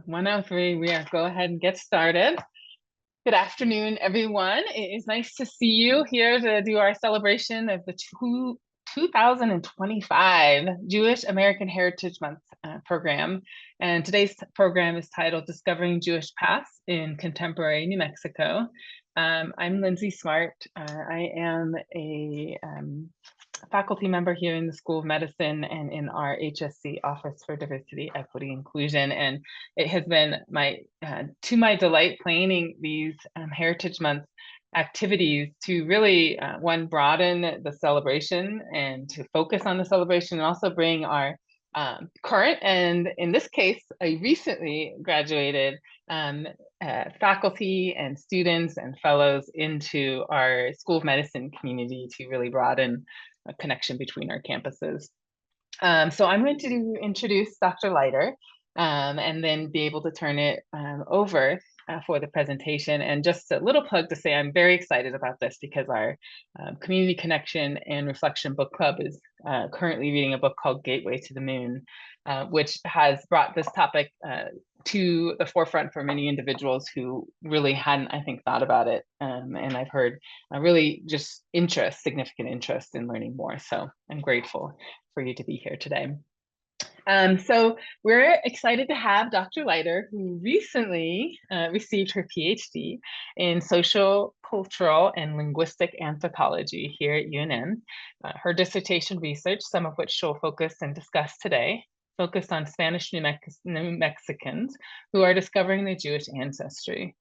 103, we are go ahead and get started. Good afternoon, everyone. It is nice to see you here to do our celebration of the 2025 Jewish American Heritage Month program. And today's program is titled Discovering Jewish Past in Contemporary New Mexico. I'm Lindsay Smart. I am a faculty member here in the School of Medicine and in our HSC Office for Diversity, Equity, Inclusion. And it has been to my delight planning these Heritage Month activities to really, one, broaden the celebration and to focus on the celebration, and also bring our current, and in this case, a recently graduated faculty and students and fellows into our School of Medicine community to really broaden a connection between our campuses. So I'm going to introduce Dr. Leiter and then be able to turn it over for the presentation. And just a little plug to say I'm very excited about this because our Community Connection and Reflection Book Club is currently reading a book called Gateway to the Moon, which has brought this topic to the forefront for many individuals who really hadn't, I think, thought about it. And I've heard really just significant interest in learning more. So I'm grateful for you to be here today. So we're excited to have Dr. Leiter, who recently received her PhD in social, cultural, and linguistic anthropology here at UNM. Her dissertation research, some of which she'll focus and discuss today, focused on Spanish New Mexicans who are discovering their Jewish ancestry.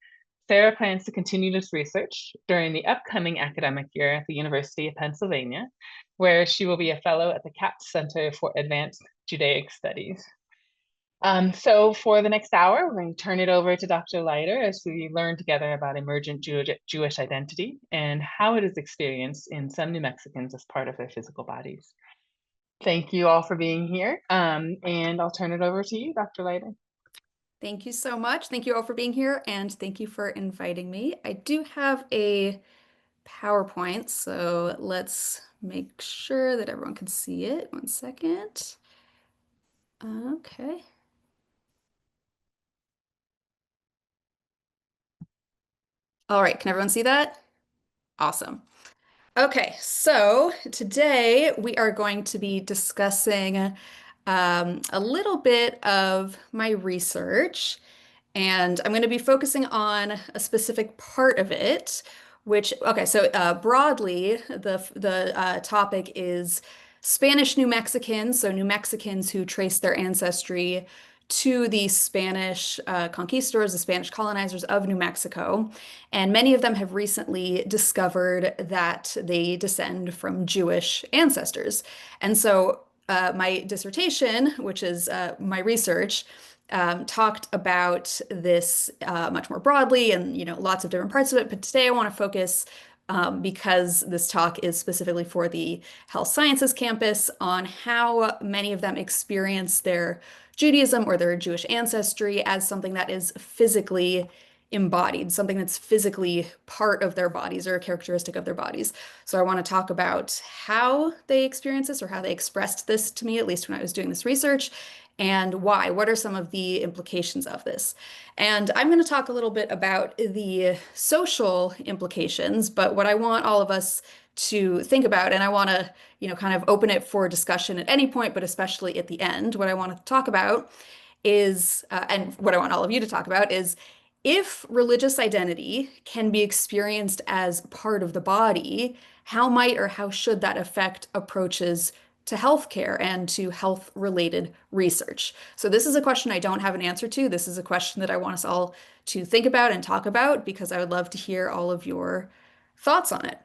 Sarah plans to continue this research during the upcoming academic year at the University of Pennsylvania, where she will be a fellow at the Katz Center for Advanced Judaic Studies. So for the next hour, we're going to turn it over to Dr. Leiter as we learn together about emergent Jewish identity and how it is experienced in some New Mexicans as part of their physical bodies. Thank you all for being here, and I'll turn it over to you, Dr. Leiter. Thank you so much. Thank you all for being here, and thank you for inviting me. I do have a PowerPoint, so let's make sure that everyone can see it. 1 second. Okay. All right, can everyone see that? Awesome. Okay, so today we are going to be discussing a little bit of my research, and I'm going to be focusing on a specific part of it, broadly, the topic is Spanish New Mexicans, so New Mexicans who trace their ancestry to the Spanish conquistadors, the Spanish colonizers of New Mexico. And many of them have recently discovered that they descend from Jewish ancestors. And so my dissertation, which is my research, talked about this much more broadly and lots of different parts of it. But today I want to focus, because this talk is specifically for the health sciences campus, on how many of them experience their Judaism or their Jewish ancestry as something that is physically embodied, something that's physically part of their bodies or a characteristic of their bodies. So I want to talk about how they experience this, or how they expressed this to me, at least when I was doing this research, and why. What are some of the implications of this? And I'm going to talk a little bit about the social implications, but what I want all of us to think about, and I want to, kind of open it for discussion at any point, but especially at the end, what I want to talk about is, and what I want all of you to talk about is, if religious identity can be experienced as part of the body, how might or how should that affect approaches to healthcare and to health-related research? So this is a question I don't have an answer to. This is a question that I want us all to think about and talk about, because I would love to hear all of your thoughts on it.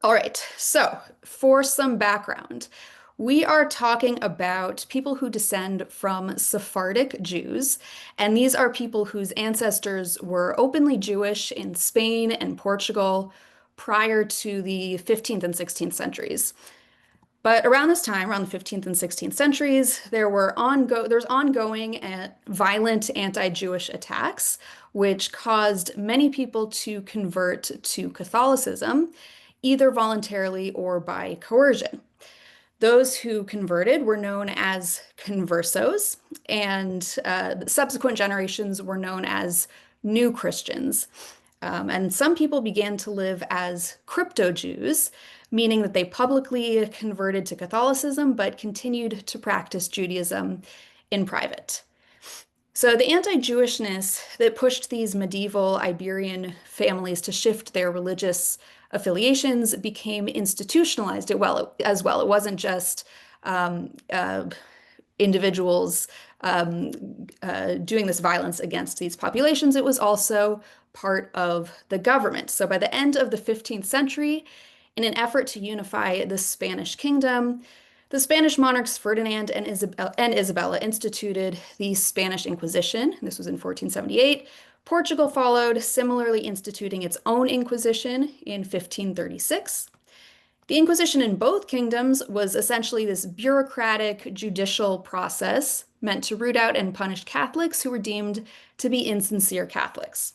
All right, so for some background, we are talking about people who descend from Sephardic Jews, and these are people whose ancestors were openly Jewish in Spain and Portugal prior to the 15th and 16th centuries. But around this time, around the 15th and 16th centuries, there's ongoing violent anti-Jewish attacks, which caused many people to convert to Catholicism, either voluntarily or by coercion. Those who converted were known as conversos, and subsequent generations were known as new Christians. And some people began to live as crypto-Jews, meaning that they publicly converted to Catholicism but continued to practice Judaism in private. So the anti-Jewishness that pushed these medieval Iberian families to shift their religious affiliations became institutionalized as well. It wasn't just um, uh, individuals doing this violence against these populations. It was also part of the government. So by the end of the 15th century, in an effort to unify the Spanish kingdom, the Spanish monarchs Ferdinand and Isabella instituted the Spanish Inquisition. This was in 1478. Portugal followed, similarly instituting its own Inquisition in 1536. The Inquisition in both kingdoms was essentially this bureaucratic judicial process meant to root out and punish Catholics who were deemed to be insincere Catholics.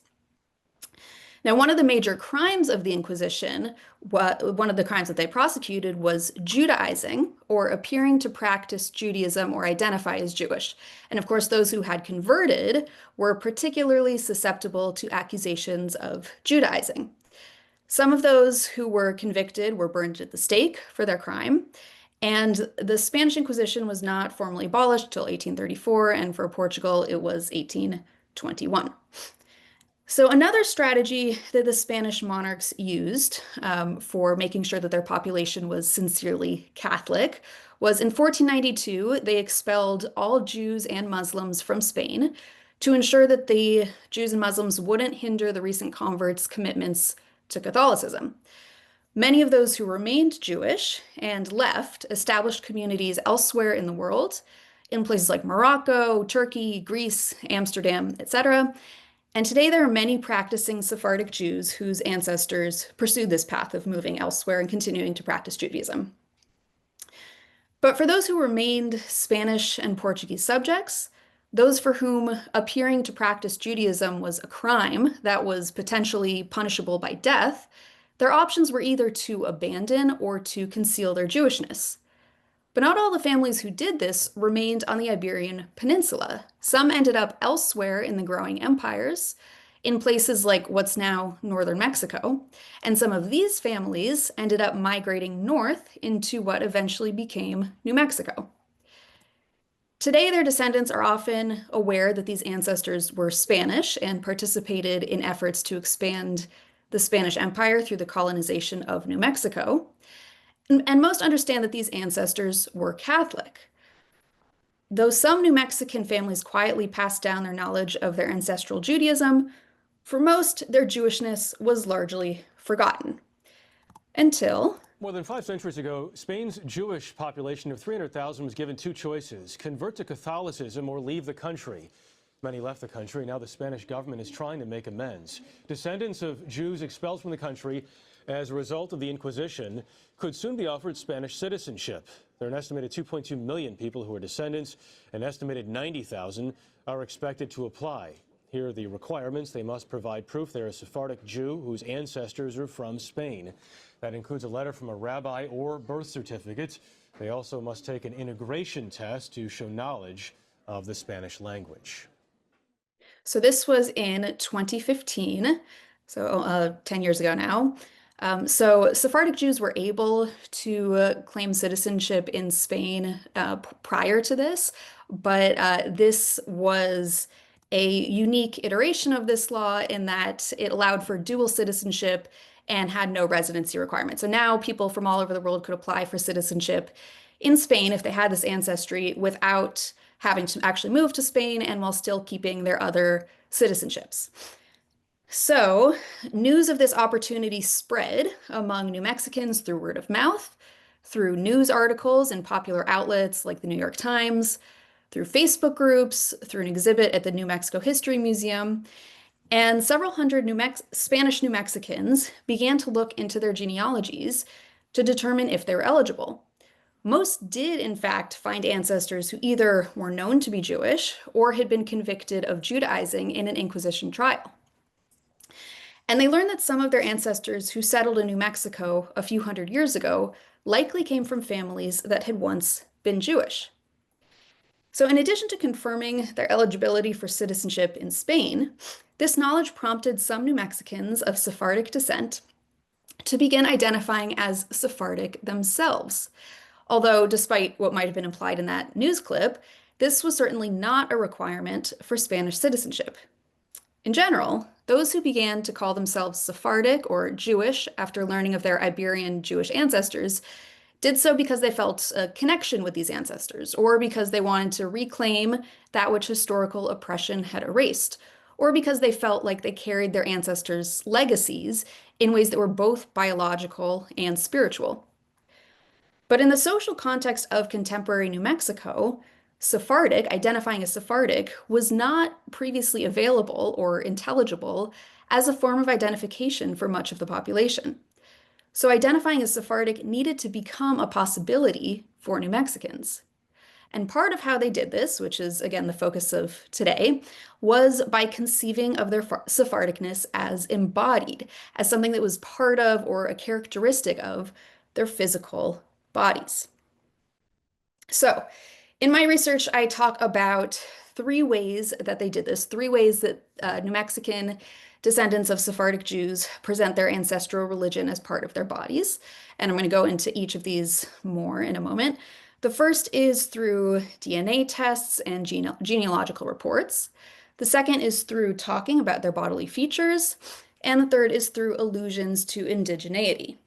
Now, one of the major crimes of the Inquisition, one of the crimes that they prosecuted was Judaizing, or appearing to practice Judaism or identify as Jewish. And of course, those who had converted were particularly susceptible to accusations of Judaizing. Some of those who were convicted were burned at the stake for their crime. And the Spanish Inquisition was not formally abolished till 1834, and for Portugal, it was 1821. So another strategy that the Spanish monarchs used for making sure that their population was sincerely Catholic was in 1492, they expelled all Jews and Muslims from Spain to ensure that the Jews and Muslims wouldn't hinder the recent converts' commitments to Catholicism. Many of those who remained Jewish and left established communities elsewhere in the world, in places like Morocco, Turkey, Greece, Amsterdam, etc. And today there are many practicing Sephardic Jews whose ancestors pursued this path of moving elsewhere and continuing to practice Judaism. But for those who remained Spanish and Portuguese subjects, those for whom appearing to practice Judaism was a crime that was potentially punishable by death, their options were either to abandon or to conceal their Jewishness. But not all the families who did this remained on the Iberian Peninsula. Some ended up elsewhere in the growing empires, in places like what's now northern Mexico, and some of these families ended up migrating north into what eventually became New Mexico. Today, their descendants are often aware that these ancestors were Spanish and participated in efforts to expand the Spanish Empire through the colonization of New Mexico. And most understand that these ancestors were Catholic. Though some New Mexican families quietly passed down their knowledge of their ancestral Judaism, for most, their Jewishness was largely forgotten. Until more than 5 centuries ago, Spain's Jewish population of 300,000 was given two choices: convert to Catholicism or leave the country. Many left the country. Now the Spanish government is trying to make amends. Descendants of Jews expelled from the country as a result of the Inquisition could soon be offered Spanish citizenship. There are an estimated 2.2 million people who are descendants. An estimated 90,000 are expected to apply. Here are the requirements. They must provide proof they're a Sephardic Jew whose ancestors are from Spain. That includes a letter from a rabbi or birth certificate. They also must take an integration test to show knowledge of the Spanish language. So this was in 2015, so 10 years ago now. So Sephardic Jews were able to claim citizenship in Spain prior to this, but this was a unique iteration of this law in that it allowed for dual citizenship and had no residency requirement. So now people from all over the world could apply for citizenship in Spain if they had this ancestry without having to actually move to Spain and while still keeping their other citizenships. So news of this opportunity spread among New Mexicans through word of mouth, through news articles in popular outlets like the New York Times, through Facebook groups, through an exhibit at the New Mexico History Museum, and several hundred Spanish New Mexicans began to look into their genealogies to determine if they were eligible. Most did, in fact, find ancestors who either were known to be Jewish or had been convicted of Judaizing in an Inquisition trial. And they learned that some of their ancestors who settled in New Mexico a few hundred years ago likely came from families that had once been Jewish. So in addition to confirming their eligibility for citizenship in Spain, this knowledge prompted some New Mexicans of Sephardic descent to begin identifying as Sephardic themselves. Although, despite what might have been implied in that news clip, this was certainly not a requirement for Spanish citizenship. In general, those who began to call themselves Sephardic or Jewish after learning of their Iberian Jewish ancestors did so because they felt a connection with these ancestors, or because they wanted to reclaim that which historical oppression had erased, or because they felt like they carried their ancestors' legacies in ways that were both biological and spiritual. But in the social context of contemporary New Mexico, identifying as Sephardic, was not previously available or intelligible as a form of identification for much of the population. So identifying as Sephardic needed to become a possibility for New Mexicans. And part of how they did this, which is again the focus of today, was by conceiving of their Sephardicness as embodied, as something that was part of or a characteristic of their physical bodies. So in my research, I talk about three ways that they did this, three ways that New Mexican descendants of Sephardic Jews present their ancestral religion as part of their bodies. And I'm going to go into each of these more in a moment. The first is through DNA tests and genealogical reports. The second is through talking about their bodily features. And the third is through allusions to indigeneity.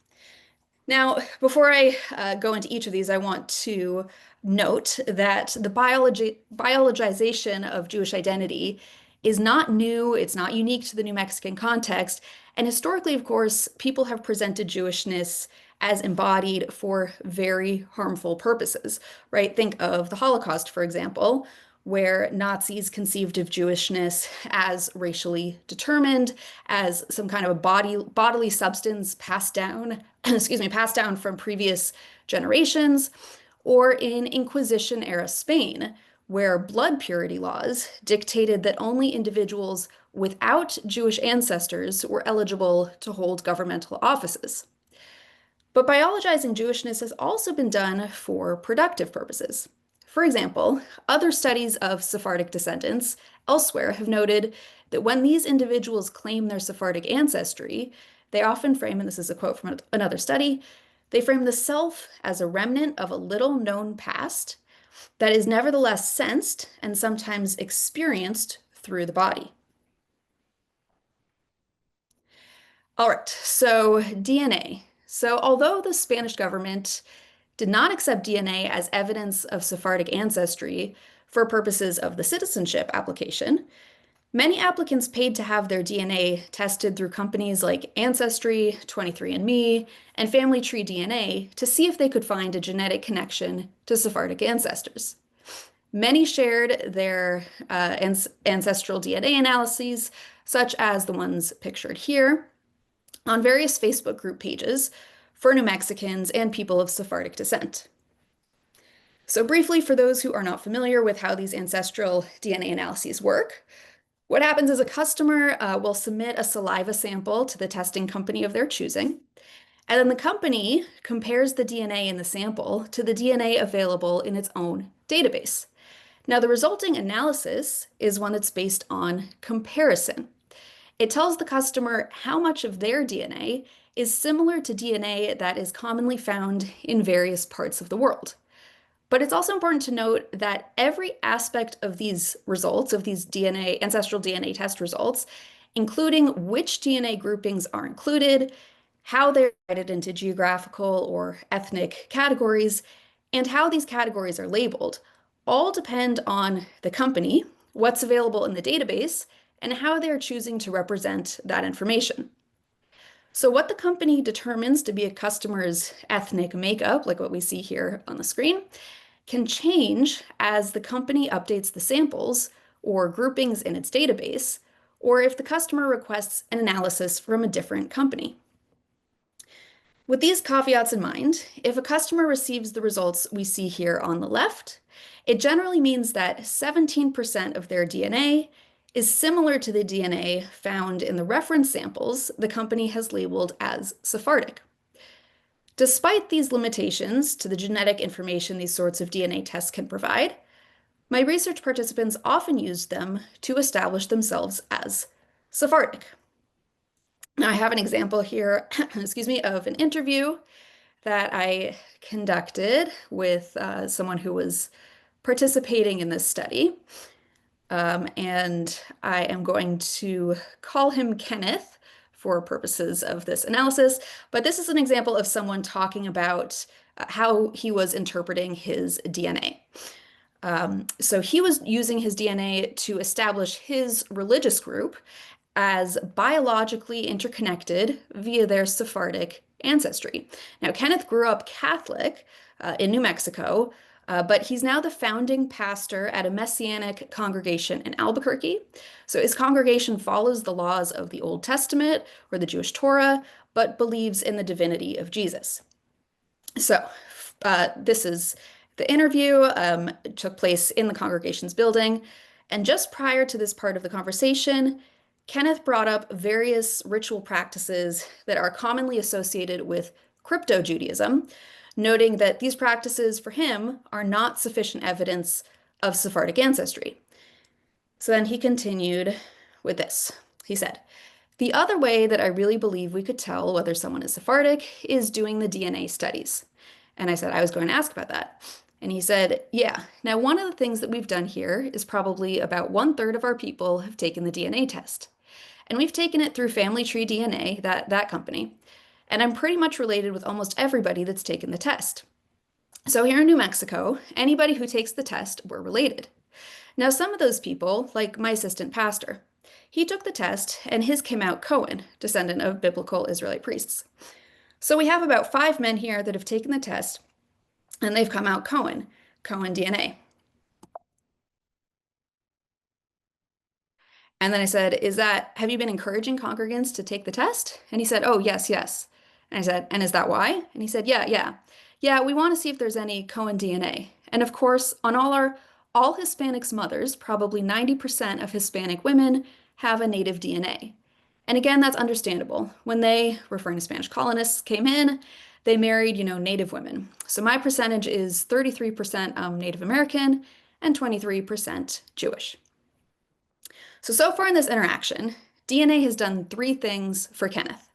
Now, before I go into each of these, I want to note that the biologization of Jewish identity is not new, it's not unique to the New Mexican context, and historically, of course, people have presented Jewishness as embodied for very harmful purposes, right? Think of the Holocaust, for example, where Nazis conceived of Jewishness as racially determined, as some kind of a bodily substance passed down, passed down from previous generations, or in Inquisition-era Spain, where blood purity laws dictated that only individuals without Jewish ancestors were eligible to hold governmental offices. But biologizing Jewishness has also been done for productive purposes. For example, other studies of Sephardic descendants elsewhere have noted that when these individuals claim their Sephardic ancestry, they often frame, and this is a quote from another study, they frame the self as a remnant of a little-known past that is nevertheless sensed and sometimes experienced through the body. All right, so DNA. So although the Spanish government did not accept DNA as evidence of Sephardic ancestry for purposes of the citizenship application, many applicants paid to have their DNA tested through companies like Ancestry, 23andMe, and Family Tree DNA to see if they could find a genetic connection to Sephardic ancestors. Many shared their ancestral DNA analyses, such as the ones pictured here, on various Facebook group pages for New Mexicans and people of Sephardic descent. So briefly, for those who are not familiar with how these ancestral DNA analyses work, what happens is a customer will submit a saliva sample to the testing company of their choosing, and then the company compares the DNA in the sample to the DNA available in its own database. Now, the resulting analysis is one that's based on comparison. It tells the customer how much of their DNA is similar to DNA that is commonly found in various parts of the world. But it's also important to note that every aspect of these results, of these ancestral DNA test results, including which DNA groupings are included, how they're divided into geographical or ethnic categories, and how these categories are labeled, all depend on the company, what's available in the database, and how they're choosing to represent that information. So what the company determines to be a customer's ethnic makeup, like what we see here on the screen, can change as the company updates the samples or groupings in its database, or if the customer requests an analysis from a different company. With these caveats in mind, if a customer receives the results we see here on the left, it generally means that 17% of their DNA is similar to the DNA found in the reference samples the company has labeled as Sephardic. Despite these limitations to the genetic information these sorts of DNA tests can provide, my research participants often used them to establish themselves as Sephardic. Now, I have an example here, excuse me, of an interview that I conducted with someone who was participating in this study. And I am going to call him Kenneth for purposes of this analysis, but this is an example of someone talking about how he was interpreting his DNA. So he was using his DNA to establish his religious group as biologically interconnected via their Sephardic ancestry. Now, Kenneth grew up Catholic in New Mexico, but he's now the founding pastor at a Messianic congregation in Albuquerque. So his congregation follows the laws of the Old Testament or the Jewish Torah, but believes in the divinity of Jesus. So this is the interview. It took place in the congregation's building. And just prior to this part of the conversation, Kenneth brought up various ritual practices that are commonly associated with crypto-Judaism, noting that these practices for him are not sufficient evidence of Sephardic ancestry. So then he continued with this. He said, "The other way that I really believe we could tell whether someone is Sephardic is doing the DNA studies." And I said, I was going to ask about that. And he said, yeah, now one of the things that we've done here is probably about 1/3 of our people have taken the DNA test. And we've taken it through Family Tree DNA, that company. And I'm pretty much related with almost everybody that's taken the test. So here in New Mexico, anybody who takes the test, we're related. Now, some of those people, like my assistant pastor, he took the test and his came out Cohen, descendant of biblical Israelite priests. So we have about 5 men here that have taken the test and they've come out Cohen DNA. And then I said, have you been encouraging congregants to take the test? And he said, oh, yes. And I said, and is that why? And he said, yeah. Yeah, we want to see if there's any Cohen DNA. And of course, on all Hispanics' mothers, probably 90% of Hispanic women have a native DNA. And again, that's understandable. When they, referring to Spanish colonists, came in, they married, native women. So my percentage is 33% Native American and 23% Jewish. So far in this interaction, DNA has done 3 things for Kenneth.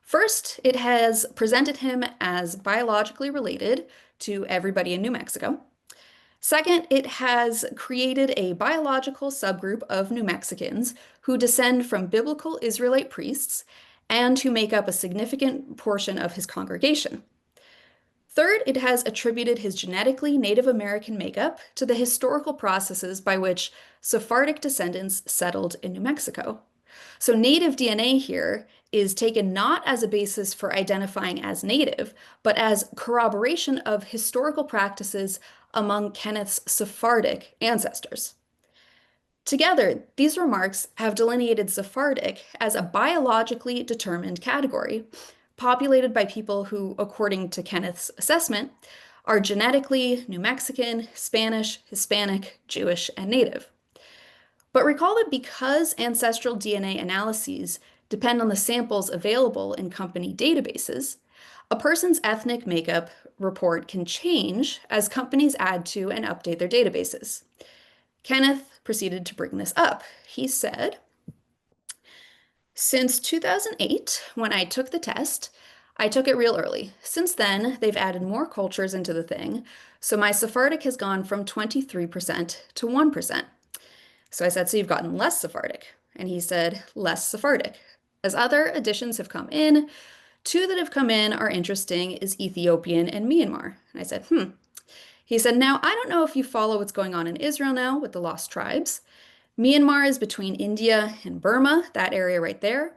First, it has presented him as biologically related to everybody in New Mexico. Second, it has created a biological subgroup of New Mexicans who descend from biblical Israelite priests and who make up a significant portion of his congregation. Third, it has attributed his genetically Native American makeup to the historical processes by which Sephardic descendants settled in New Mexico. So native DNA here is taken not as a basis for identifying as native, but as corroboration of historical practices among Kenneth's Sephardic ancestors. Together, these remarks have delineated Sephardic as a biologically determined category, populated by people who, according to Kenneth's assessment, are genetically New Mexican, Spanish, Hispanic, Jewish, and Native. But recall that because ancestral DNA analyses depend on the samples available in company databases, a person's ethnic makeup report can change as companies add to and update their databases. Kenneth proceeded to bring this up. He said, since 2008, when I took the test, I took it real early. Since then, they've added more cultures into the thing, so my Sephardic has gone from 23% to 1%. So I said, so you've gotten less Sephardic? And he said, less Sephardic. As other additions have come in, 2 that have come in are interesting is Ethiopian and Myanmar. And I said, He said, now, I don't know if you follow what's going on in Israel now with the lost tribes. Myanmar is between India and Burma, that area right there,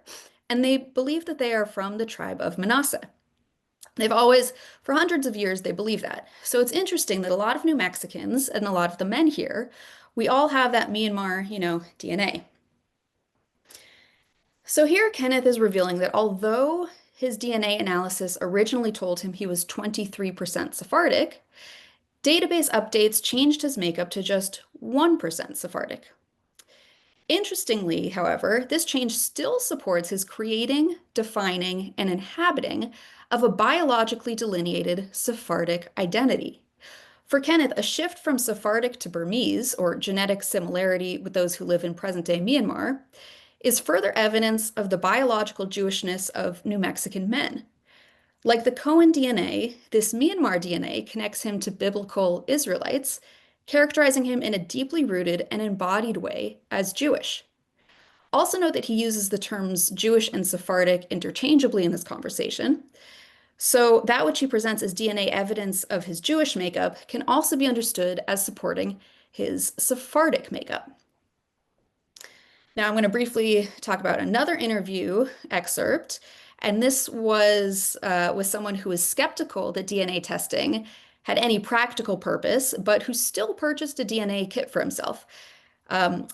and they believe that they are from the tribe of Manasseh. They've always, for hundreds of years, they believe that. So it's interesting that a lot of New Mexicans and a lot of the men here, we all have that Myanmar, DNA. So here Kenneth is revealing that although his DNA analysis originally told him he was 23% Sephardic, database updates changed his makeup to just 1% Sephardic. Interestingly, however, this change still supports his creating, defining, and inhabiting of a biologically delineated Sephardic identity. For Kenneth, a shift from Sephardic to Burmese, or genetic similarity with those who live in present-day Myanmar, is further evidence of the biological Jewishness of New Mexican men. Like the Cohen DNA, this Myanmar DNA connects him to biblical Israelites, characterizing him in a deeply rooted and embodied way as Jewish. Also note that he uses the terms Jewish and Sephardic interchangeably in this conversation. So that which he presents as DNA evidence of his Jewish makeup can also be understood as supporting his Sephardic makeup. Now I'm going to briefly talk about another interview excerpt, and this was with someone who was skeptical that DNA testing had any practical purpose, but who still purchased a DNA kit for himself.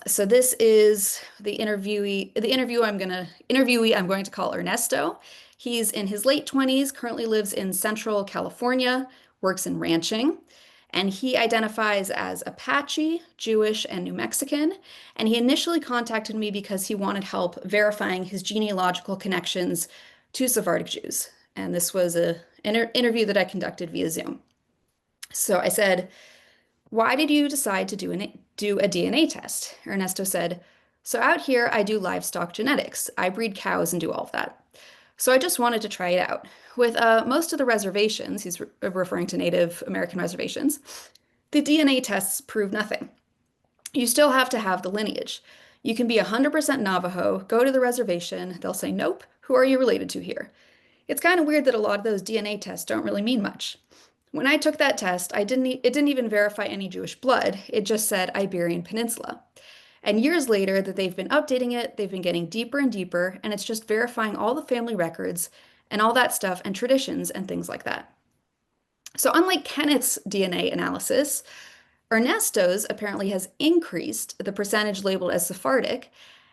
So this is the interviewee I'm going to call Ernesto. He's in his late 20s, currently lives in Central California, works in ranching, and he identifies as Apache, Jewish, and New Mexican. And he initially contacted me because he wanted help verifying his genealogical connections to Sephardic Jews. And this was an interview that I conducted via Zoom. So I said, "Why did you decide to do a DNA test?" Ernesto said, "So out here, I do livestock genetics. I breed cows and do all of that. So I just wanted to try it out. With most of the reservations," he's referring to Native American reservations, "the DNA tests prove nothing. You still have to have the lineage. You can be 100% Navajo, go to the reservation, they'll say, 'Nope, who are you related to here?' It's kind of weird that a lot of those DNA tests don't really mean much. When I took that test, it didn't even verify any Jewish blood. It just said Iberian Peninsula. And years later that they've been updating it, they've been getting deeper and deeper, and it's just verifying all the family records and all that stuff and traditions and things like that." So unlike Kenneth's DNA analysis, Ernesto's apparently has increased the percentage labeled as Sephardic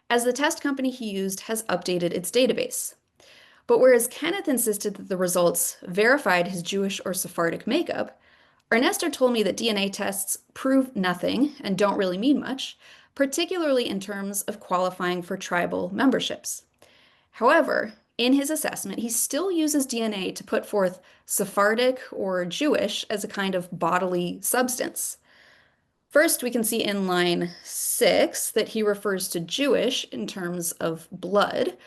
as the test company he used has updated its database. But whereas Kenneth insisted that the results verified his Jewish or Sephardic makeup, Ernesto told me that DNA tests prove nothing and don't really mean much, particularly in terms of qualifying for tribal memberships. However, in his assessment, he still uses DNA to put forth Sephardic or Jewish as a kind of bodily substance. First, we can see in line 6 that he refers to Jewish in terms of blood.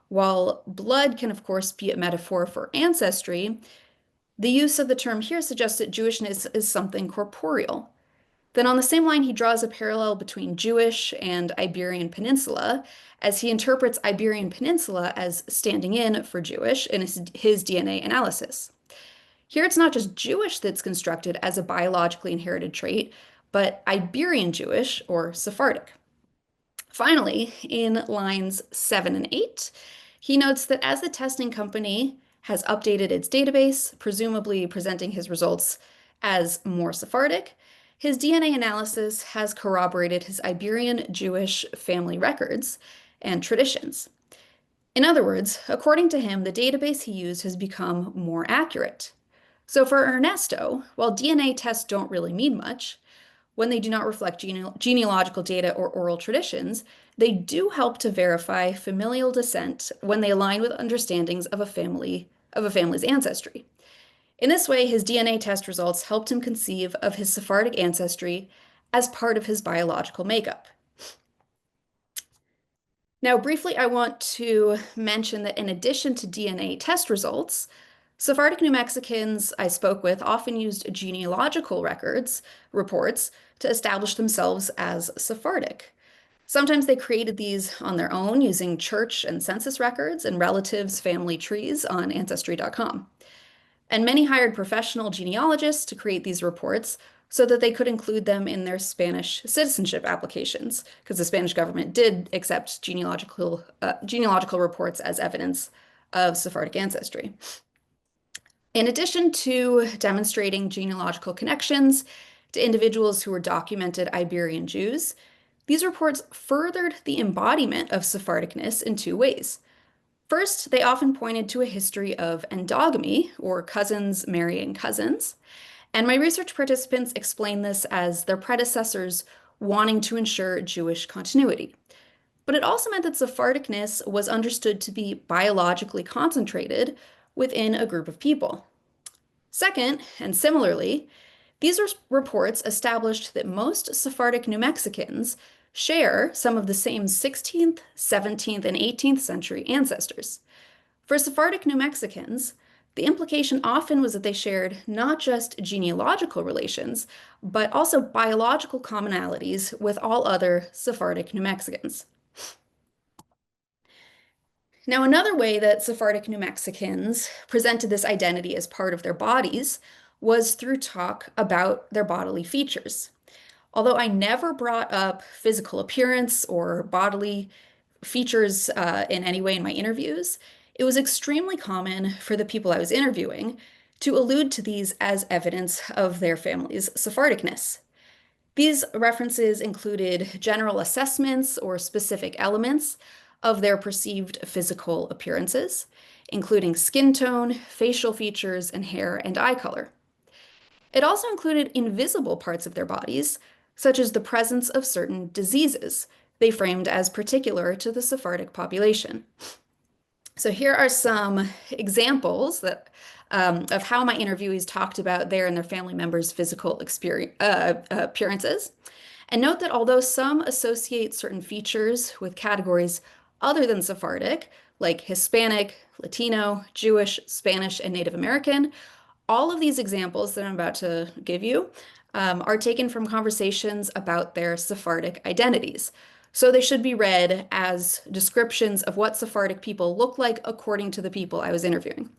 While blood can, of course, be a metaphor for ancestry, the use of the term here suggests that Jewishness is something corporeal. Then on the same line, he draws a parallel between Jewish and Iberian Peninsula, as he interprets Iberian Peninsula as standing in for Jewish in his DNA analysis. Here, it's not just Jewish that's constructed as a biologically inherited trait, but Iberian Jewish or Sephardic. Finally, in lines 7 and 8, he notes that as the testing company has updated its database, presumably presenting his results as more Sephardic, his DNA analysis has corroborated his Iberian Jewish family records and traditions. In other words, according to him, the database he used has become more accurate. So for Ernesto, while DNA tests don't really mean much, when they do not reflect genealogical data or oral traditions, they do help to verify familial descent when they align with understandings of a family's ancestry. In this way, his DNA test results helped him conceive of his Sephardic ancestry as part of his biological makeup. Now, briefly, I want to mention that in addition to DNA test results, Sephardic New Mexicans I spoke with often used genealogical reports to establish themselves as Sephardic. Sometimes they created these on their own using church and census records and relatives' family trees on Ancestry.com. And many hired professional genealogists to create these reports so that they could include them in their Spanish citizenship applications, because the Spanish government did accept genealogical reports as evidence of Sephardic ancestry. In addition to demonstrating genealogical connections to individuals who were documented Iberian Jews, these reports furthered the embodiment of Sephardicness in two ways. First, they often pointed to a history of endogamy, or cousins marrying cousins, and my research participants explained this as their predecessors wanting to ensure Jewish continuity. but it also meant that Sephardicness was understood to be biologically concentrated within a group of people. Second, and similarly, these reports established that most Sephardic New Mexicans share some of the same 16th, 17th, and 18th century ancestors. For Sephardic New Mexicans, the implication often was that they shared not just genealogical relations, but also biological commonalities with all other Sephardic New Mexicans. Now, another way that Sephardic New Mexicans presented this identity as part of their bodies was through talk about their bodily features. Although I never brought up physical appearance or bodily features in any way in my interviews, it was extremely common for the people I was interviewing to allude to these as evidence of their family's Sephardicness. These references included general assessments or specific elements of their perceived physical appearances, including skin tone, facial features, and hair and eye color. It also included invisible parts of their bodies, such as the presence of certain diseases they framed as particular to the Sephardic population. So here are some examples of how my interviewees talked about their and their family members' physical appearances. And note that although some associate certain features with categories other than Sephardic, like Hispanic, Latino, Jewish, Spanish, and Native American, all of these examples that I'm about to give you are taken from conversations about their Sephardic identities. So they should be read as descriptions of what Sephardic people look like according to the people I was interviewing.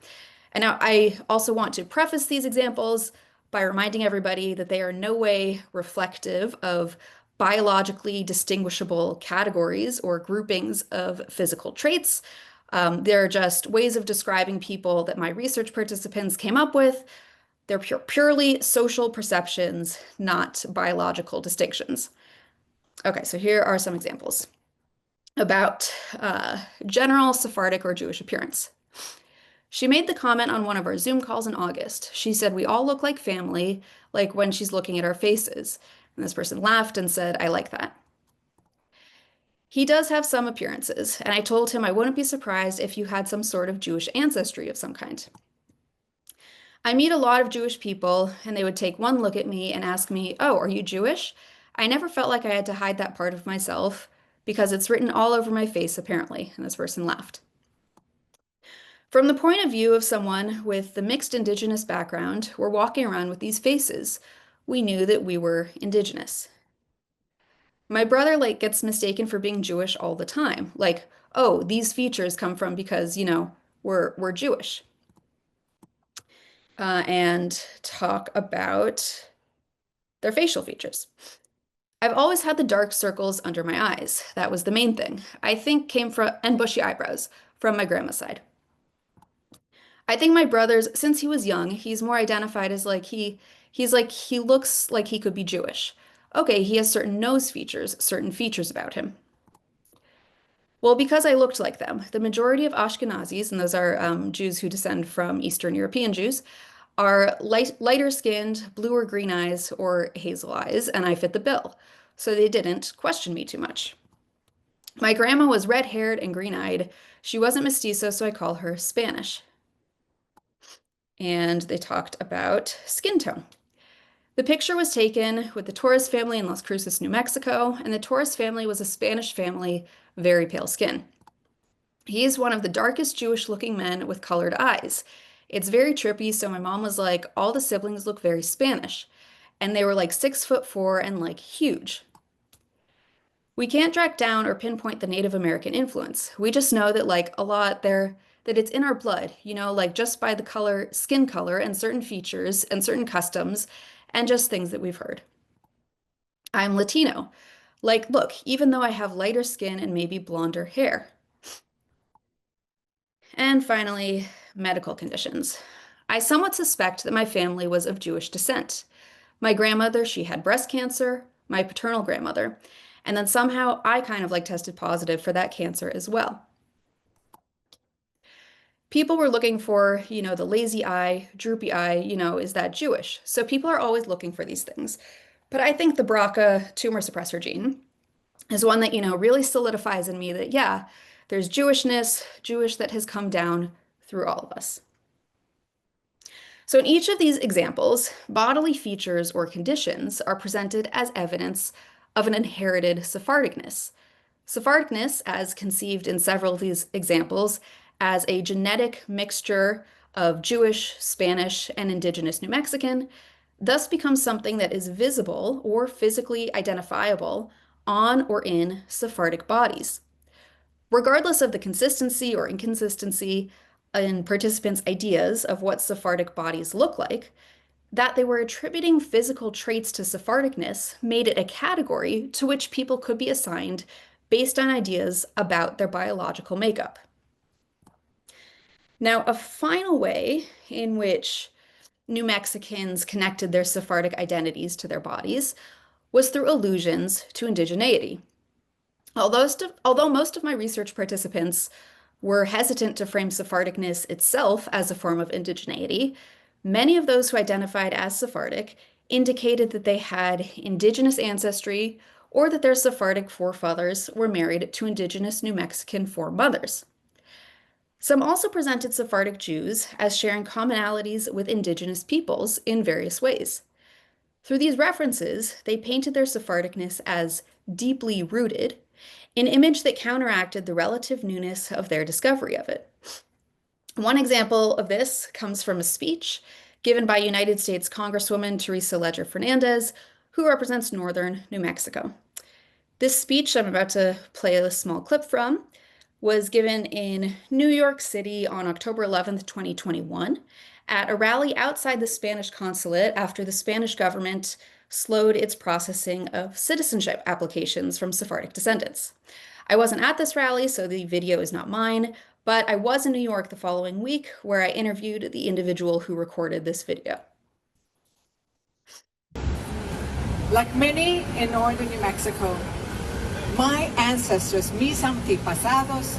And now I also want to preface these examples by reminding everybody that they are no way reflective of biologically distinguishable categories or groupings of physical traits. They're just ways of describing people that my research participants came up with. They're purely social perceptions, not biological distinctions. Okay, so here are some examples about general Sephardic or Jewish appearance. She made the comment on one of our Zoom calls in August. She said, "We all look like family, like when she's looking at our faces." And this person laughed and said, "I like that." He does have some appearances, and I told him I wouldn't be surprised if you had some sort of Jewish ancestry of some kind. I meet a lot of Jewish people, and they would take one look at me and ask me, "Oh, are you Jewish?" I never felt like I had to hide that part of myself because it's written all over my face, apparently, and this person laughed. From the point of view of someone with the mixed indigenous background, we're walking around with these faces. We knew that we were indigenous. My brother gets mistaken for being Jewish all the time. Like, oh, these features come from because, we're Jewish. And talk about their facial features. I've always had the dark circles under my eyes. That was the main thing. I think came from, and bushy eyebrows from my grandma's side. I think my brother's, since he was young, he's more identified as he looks like he could be Jewish. Okay, he has certain nose features, certain features about him. Well, because I looked like them, the majority of Ashkenazis, and those are Jews who descend from Eastern European Jews, are lighter skinned, blue or green eyes, or hazel eyes, and I fit the bill. So they didn't question me too much. My grandma was red haired and green eyed. She wasn't mestizo, so I call her Spanish. And they talked about skin tone. The picture was taken with the Torres family in Las Cruces, New Mexico, and the Torres family was a Spanish family, very pale skin. He is one of the darkest Jewish-looking men with colored eyes. It's very trippy, so my mom was like, all the siblings look very Spanish. And they were 6'4" and huge. We can't track down or pinpoint the Native American influence. We just know that a lot there, that it's in our blood, just by the color, skin color, and certain features and certain customs, and just things that we've heard. I'm Latino. Look, even though I have lighter skin and maybe blonder hair. And finally, medical conditions. I somewhat suspect that my family was of Jewish descent. My grandmother, she had breast cancer, my paternal grandmother, and then somehow I kind of tested positive for that cancer as well. People were looking for, the lazy eye, droopy eye, is that Jewish? So people are always looking for these things. But I think the BRCA tumor suppressor gene is one that, really solidifies in me that, yeah, there's Jewishness, Jewish that has come down through all of us. So in each of these examples, bodily features or conditions are presented as evidence of an inherited Sephardicness. Sephardicness, as conceived in several of these examples, as a genetic mixture of Jewish, Spanish, and indigenous New Mexican, thus becomes something that is visible or physically identifiable on or in Sephardic bodies. Regardless of the consistency or inconsistency in participants' ideas of what Sephardic bodies look like, that they were attributing physical traits to Sephardicness made it a category to which people could be assigned based on ideas about their biological makeup. Now, a final way in which New Mexicans connected their Sephardic identities to their bodies was through allusions to indigeneity. Although most of my research participants were hesitant to frame Sephardicness itself as a form of indigeneity, many of those who identified as Sephardic indicated that they had indigenous ancestry or that their Sephardic forefathers were married to indigenous New Mexican foremothers. Some also presented Sephardic Jews as sharing commonalities with indigenous peoples in various ways. Through these references, they painted their Sephardicness as deeply rooted, an image that counteracted the relative newness of their discovery of it. One example of this comes from a speech given by United States Congresswoman Teresa Leiter Fernandez, who represents northern New Mexico. This speech I'm about to play a small clip from was given in New York City on October 11th, 2021, at a rally outside the Spanish consulate after the Spanish government slowed its processing of citizenship applications from Sephardic descendants. I wasn't at this rally, so the video is not mine, but I was in New York the following week where I interviewed the individual who recorded this video. Like many in northern New Mexico, my ancestors, mis antepasados,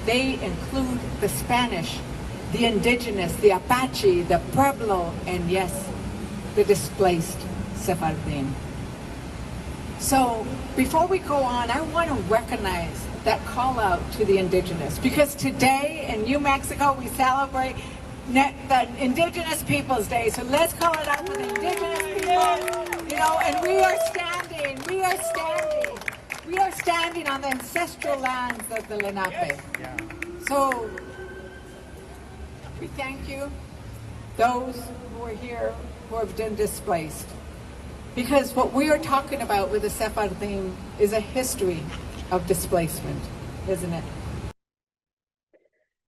they include the Spanish, the indigenous, the Apache, the Pueblo, and yes, the displaced Sephardim. So before we go on, I want to recognize that call out to the indigenous, because today in New Mexico we celebrate the Indigenous Peoples Day. So let's call it out for the indigenous people, and we are standing on the ancestral lands of the Lenape. So we thank you, those who are here who have been displaced. Because what we are talking about with the Sephardim is a history of displacement, isn't it?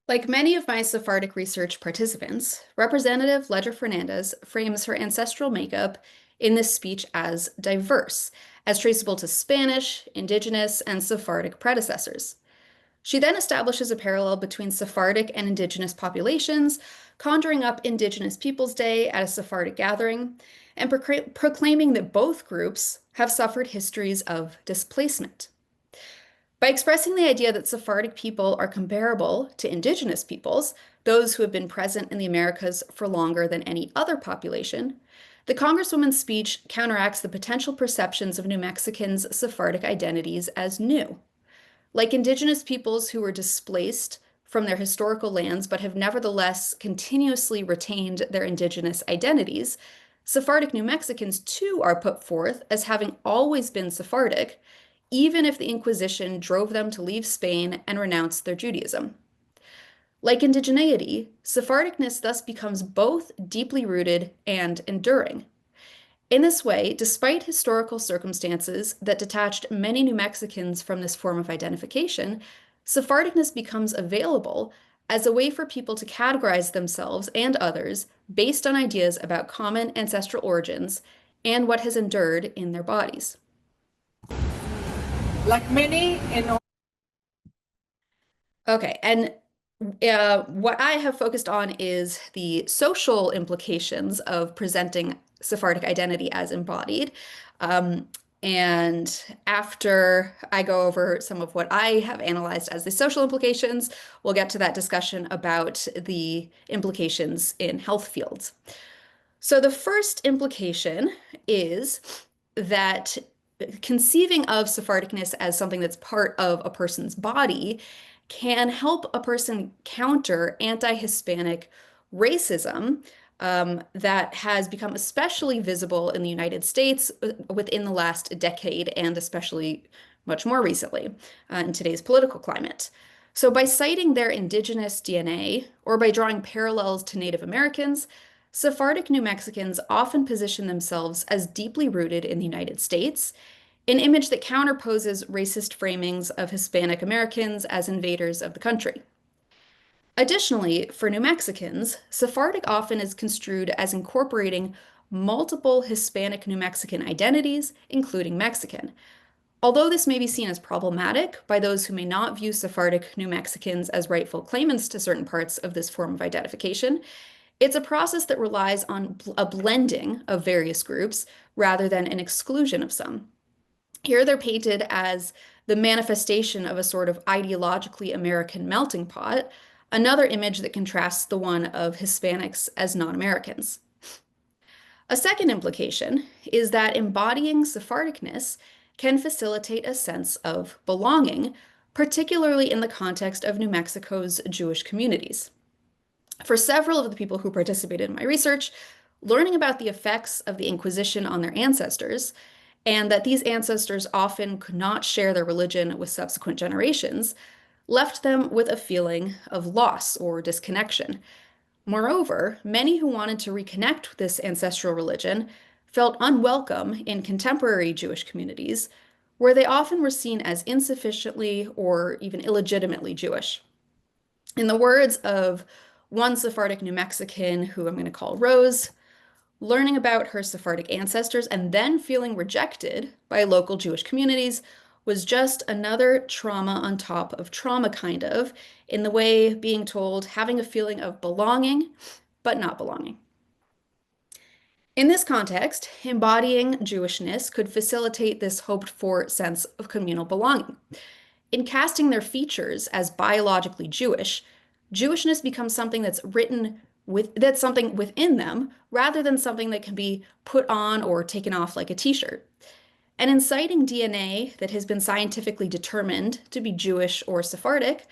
Like many of my Sephardic research participants, Representative Leiter Fernandez frames her ancestral makeup in this speech as diverse, as traceable to Spanish, indigenous, and Sephardic predecessors. She then establishes a parallel between Sephardic and indigenous populations, conjuring up Indigenous Peoples Day at a Sephardic gathering, and proclaiming that both groups have suffered histories of displacement. By expressing the idea that Sephardic people are comparable to indigenous peoples, those who have been present in the Americas for longer than any other population, the Congresswoman's speech counteracts the potential perceptions of New Mexicans' Sephardic identities as new. Like indigenous peoples who were displaced from their historical lands but have nevertheless continuously retained their indigenous identities, Sephardic New Mexicans too are put forth as having always been Sephardic, even if the Inquisition drove them to leave Spain and renounce their Judaism. Like indigeneity, Sephardicness thus becomes both deeply rooted and enduring. In this way, despite historical circumstances that detached many New Mexicans from this form of identification, Sephardicness becomes available as a way for people to categorize themselves and others based on ideas about common ancestral origins and what has endured in their bodies. Like many in... Okay, and what I have focused on is the social implications of presenting Sephardic identity as embodied. And after I go over some of what I have analyzed as the social implications, we'll get to that discussion about the implications in health fields. So the first implication is that conceiving of Sephardicness as something that's part of a person's body can help a person counter anti-Hispanic racism that has become especially visible in the United States within the last decade, and especially much more recently in today's political climate. So by citing their indigenous DNA or by drawing parallels to Native Americans, Sephardic New Mexicans often position themselves as deeply rooted in the United States, an image that counterposes racist framings of Hispanic Americans as invaders of the country. Additionally, for New Mexicans, Sephardic often is construed as incorporating multiple Hispanic New Mexican identities, including Mexican. Although this may be seen as problematic by those who may not view Sephardic New Mexicans as rightful claimants to certain parts of this form of identification, it's a process that relies on a blending of various groups rather than an exclusion of some. Here they're painted as the manifestation of a sort of ideologically American melting pot, another image that contrasts the one of Hispanics as non-Americans. A second implication is that embodying Sephardicness can facilitate a sense of belonging, particularly in the context of New Mexico's Jewish communities. For several of the people who participated in my research, learning about the effects of the Inquisition on their ancestors, and that these ancestors often could not share their religion with subsequent generations, left them with a feeling of loss or disconnection. Moreover, many who wanted to reconnect with this ancestral religion felt unwelcome in contemporary Jewish communities, where they often were seen as insufficiently or even illegitimately Jewish. In the words of one Sephardic New Mexican, who I'm going to call Rose, learning about her Sephardic ancestors and then feeling rejected by local Jewish communities was just another trauma on top of trauma, kind of, in the way being told, having a feeling of belonging, but not belonging. In this context, embodying Jewishness could facilitate this hoped-for sense of communal belonging. In casting their features as biologically Jewish, Jewishness becomes something that's that's something within them, rather than something that can be put on or taken off like a t-shirt. And in citing DNA that has been scientifically determined to be Jewish or Sephardic,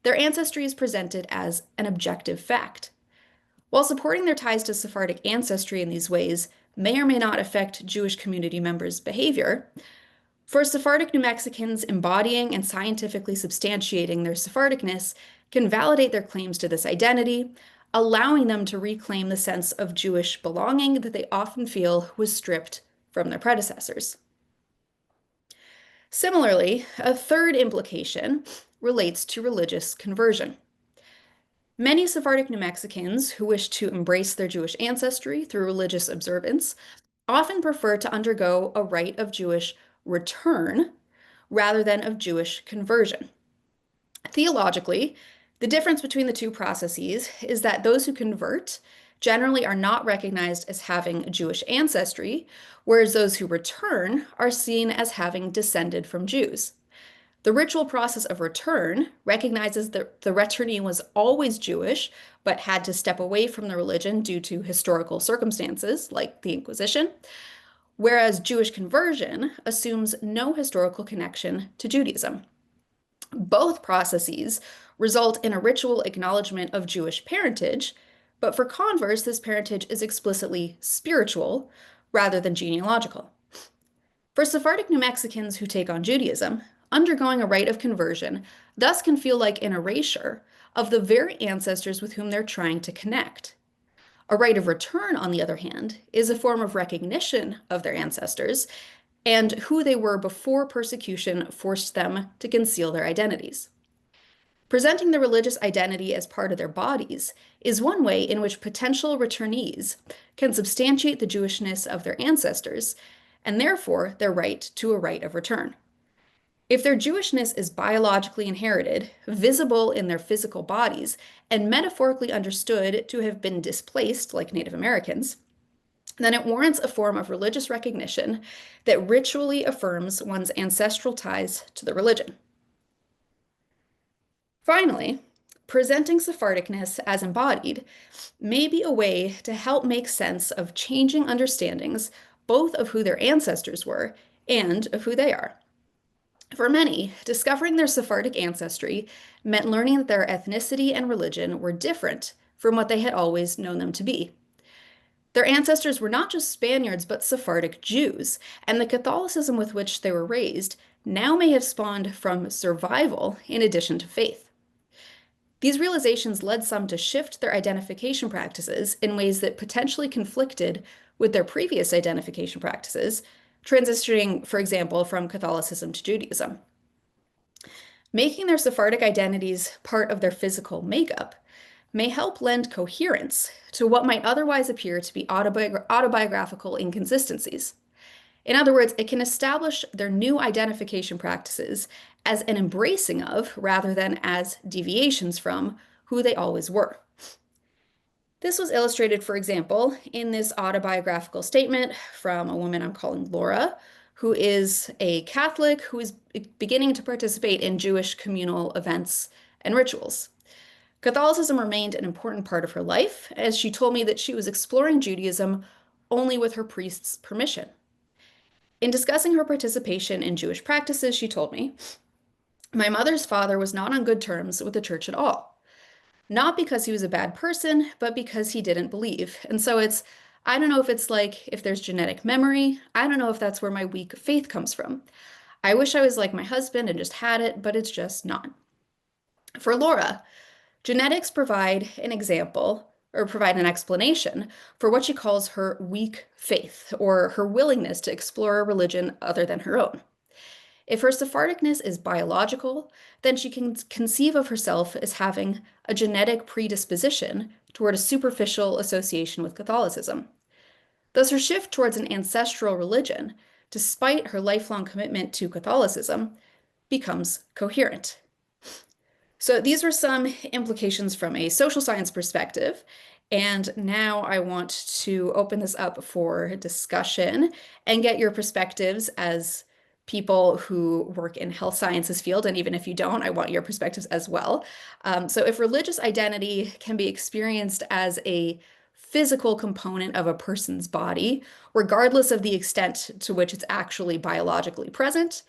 their ancestry is presented as an objective fact. While supporting their ties to Sephardic ancestry in these ways may or may not affect Jewish community members' behavior, for Sephardic New Mexicans, embodying and scientifically substantiating their Sephardicness can validate their claims to this identity, allowing them to reclaim the sense of Jewish belonging that they often feel was stripped from their predecessors. Similarly, a third implication relates to religious conversion. Many Sephardic New Mexicans who wish to embrace their Jewish ancestry through religious observance often prefer to undergo a rite of Jewish return rather than of Jewish conversion. Theologically, the difference between the two processes is that those who convert generally are not recognized as having Jewish ancestry, whereas those who return are seen as having descended from Jews. The ritual process of return recognizes that the returnee was always Jewish, but had to step away from the religion due to historical circumstances, like the Inquisition, whereas Jewish conversion assumes no historical connection to Judaism. Both processes result in a ritual acknowledgement of Jewish parentage, but for converts, this parentage is explicitly spiritual rather than genealogical. For Sephardic New Mexicans who take on Judaism, undergoing a rite of conversion thus can feel like an erasure of the very ancestors with whom they're trying to connect. A rite of return, on the other hand, is a form of recognition of their ancestors and who they were before persecution forced them to conceal their identities. Presenting the religious identity as part of their bodies is one way in which potential returnees can substantiate the Jewishness of their ancestors, and therefore their right to a rite of return. If their Jewishness is biologically inherited, visible in their physical bodies, and metaphorically understood to have been displaced like Native Americans, then it warrants a form of religious recognition that ritually affirms one's ancestral ties to the religion. Finally, presenting Sephardicness as embodied may be a way to help make sense of changing understandings both of who their ancestors were and of who they are. For many, discovering their Sephardic ancestry meant learning that their ethnicity and religion were different from what they had always known them to be. Their ancestors were not just Spaniards, but Sephardic Jews, and the Catholicism with which they were raised now may have spawned from survival in addition to faith. These realizations led some to shift their identification practices in ways that potentially conflicted with their previous identification practices, transitioning, for example, from Catholicism to Judaism. Making their Sephardic identities part of their physical makeup may help lend coherence to what might otherwise appear to be autobiographical inconsistencies. In other words, it can establish their new identification practices as an embracing of, rather than as deviations from, who they always were. This was illustrated, for example, in this autobiographical statement from a woman I'm calling Laura, who is a Catholic who is beginning to participate in Jewish communal events and rituals. Catholicism remained an important part of her life, as she told me that she was exploring Judaism only with her priest's permission. In discussing her participation in Jewish practices, she told me, "My mother's father was not on good terms with the church at all. Not because he was a bad person, but because he didn't believe. And so I don't know if it's like if there's genetic memory. I don't know if that's where my weak faith comes from. I wish I was like my husband and just had it, but it's just not." For Laura, genetics provide an example or provide an explanation for what she calls her weak faith, or her willingness to explore a religion other than her own. If her Sephardicness is biological, then she can conceive of herself as having a genetic predisposition toward a superficial association with Catholicism. Thus, her shift towards an ancestral religion, despite her lifelong commitment to Catholicism, becomes coherent. So these were some implications from a social science perspective. And now I want to open this up for discussion and get your perspectives as people who work in health sciences field. And even if you don't, I want your perspectives as well. So if religious identity can be experienced as a physical component of a person's body, regardless of the extent to which it's actually biologically present,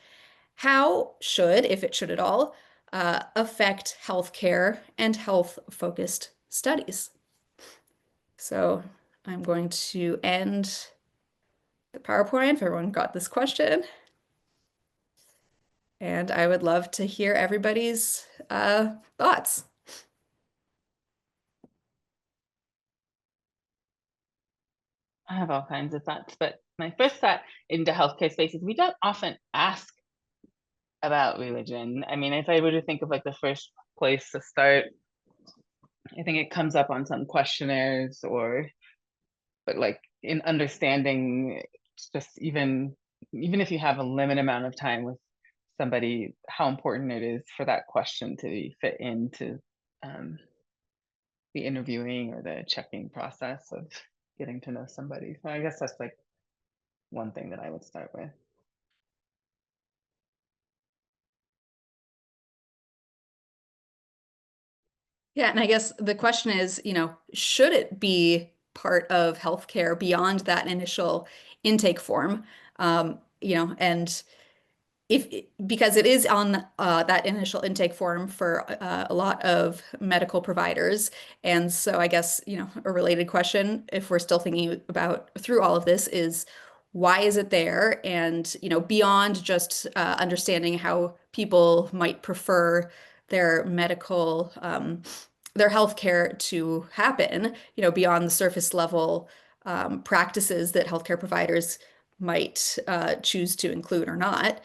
how should, if it should at all, affect healthcare and health-focused studies? So I'm going to end the PowerPoint if everyone got this question. And I would love to hear everybody's thoughts. I have all kinds of thoughts, but my first thought into healthcare spaces, we don't often ask about religion. I mean, if I were to think of like the first place to start, I think it comes up on some questionnaires, but like in understanding, just even if you have a limited amount of time with somebody, how important it is for that question to be fit into the interviewing or the checking process of getting to know somebody. So I guess that's like one thing that I would start with. Yeah, and I guess the question is, should it be part of healthcare beyond that initial intake form? And because it is on that initial intake form for a lot of medical providers. And so I guess, a related question, if we're still thinking about through all of this, is why is it there? And, beyond just understanding how people might prefer their medical, their healthcare to happen, beyond the surface level practices that healthcare providers might choose to include or not.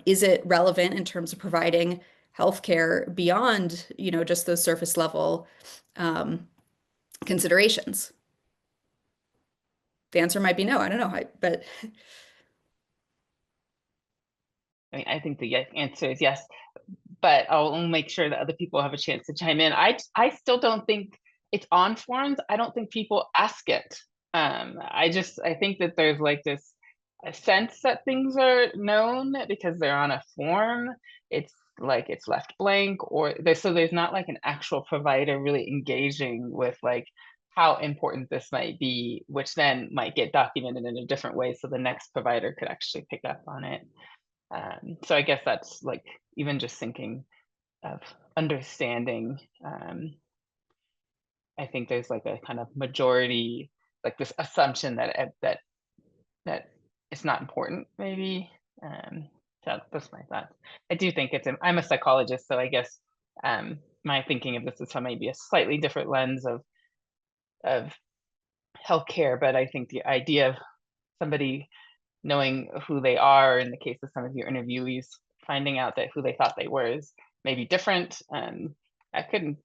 Is it relevant in terms of providing healthcare beyond, just those surface level considerations? The answer might be no. I don't know, but I mean, I think the answer is yes, but I'll make sure that other people have a chance to chime in. I still don't think it's on forums. I don't think people ask it. I think that there's like this a sense that things are known because they're on a form. It's like it's left blank, or there's not like an actual provider really engaging with like how important this might be, which then might get documented in a different way so the next provider could actually pick up on it. So I guess that's like even just thinking of understanding. I think there's like a kind of majority, like this assumption that it's not important, maybe. So that's my thoughts. I do think I'm a psychologist, so I guess my thinking of this is from maybe a slightly different lens of healthcare, but I think the idea of somebody knowing who they are, in the case of some of your interviewees, finding out that who they thought they were is maybe different, that could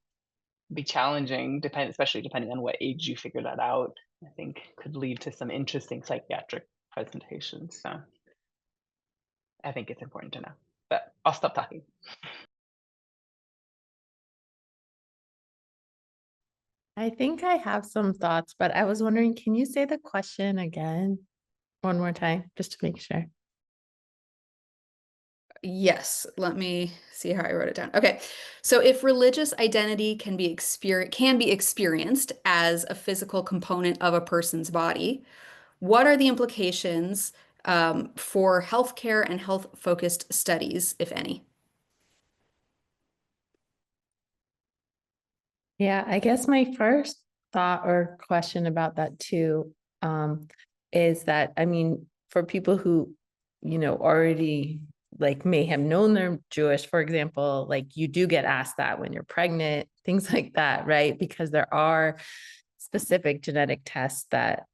be challenging, especially depending on what age you figure that out. I think could lead to some interesting psychiatric presentations. So I think it's important to know, but I'll stop talking. I think I have some thoughts, but I was wondering, can you say the question again one more time, just to make sure? Yes, let me see how I wrote it down. Okay, so if religious identity can be experienced as a physical component of a person's body, what are the implications for healthcare and health-focused studies, if any? Yeah, I guess my first thought or question about that too, is that, I mean, for people who, already like may have known they're Jewish, for example, like you do get asked that when you're pregnant, things like that, right? Because there are specific genetic tests that,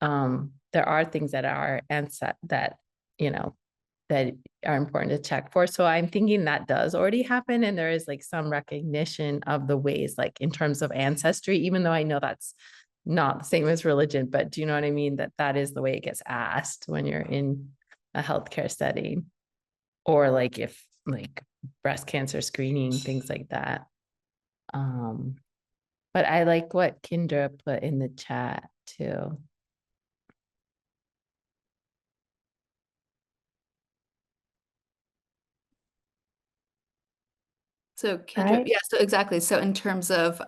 there are things that are that, that are important to check for. So I'm thinking that does already happen. And there is like some recognition of the ways, like in terms of ancestry, even though I know that's not the same as religion, but do you know what I mean? That is the way it gets asked when you're in a healthcare setting, or like if like breast cancer screening, things like that. But I like what Kendra put in the chat too. So Kendra, Right. yeah, so exactly. So in terms of,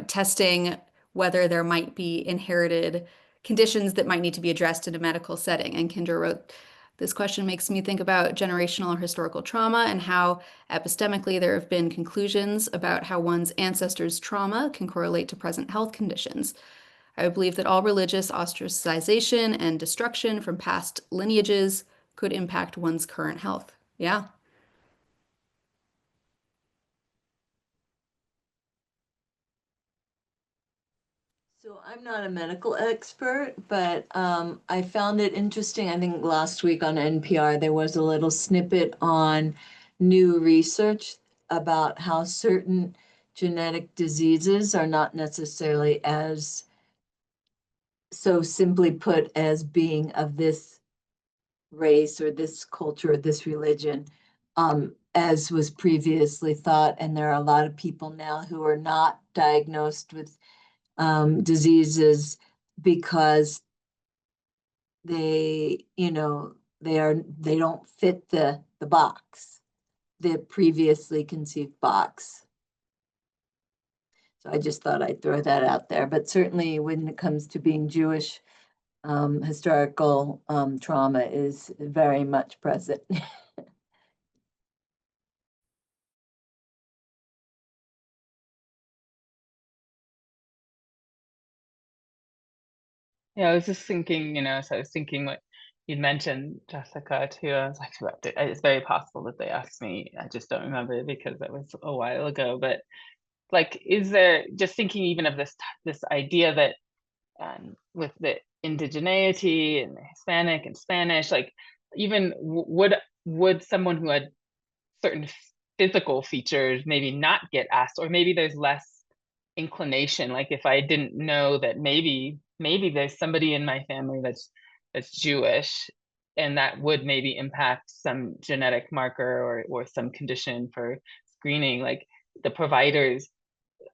testing whether there might be inherited conditions that might need to be addressed in a medical setting. And Kendra wrote, this question makes me think about generational or historical trauma and how epistemically there have been conclusions about how one's ancestors' trauma can correlate to present health conditions. I would believe that all religious ostracization and destruction from past lineages could impact one's current health. Yeah. So I'm not a medical expert, but I found it interesting. I think last week on NPR, there was a little snippet on new research about how certain genetic diseases are not necessarily as so simply put as being of this race or this culture or this religion, as was previously thought. And there are a lot of people now who are not diagnosed with diseases because they don't fit the box, the previously conceived box. So I just thought I'd throw that out there. But certainly when it comes to being Jewish, historical trauma is very much present. Yeah, I was just thinking, so I was thinking what you'd mentioned, Jessica, too. I was like, it's very possible that they asked me. I just don't remember it because that was a while ago. But like, is there, just thinking even of this idea that with the indigeneity and the Hispanic and Spanish, like even would someone who had certain physical features maybe not get asked, or maybe there's less inclination, like if I didn't know that maybe there's somebody in my family that's Jewish, and that would maybe impact some genetic marker or some condition for screening, like the providers,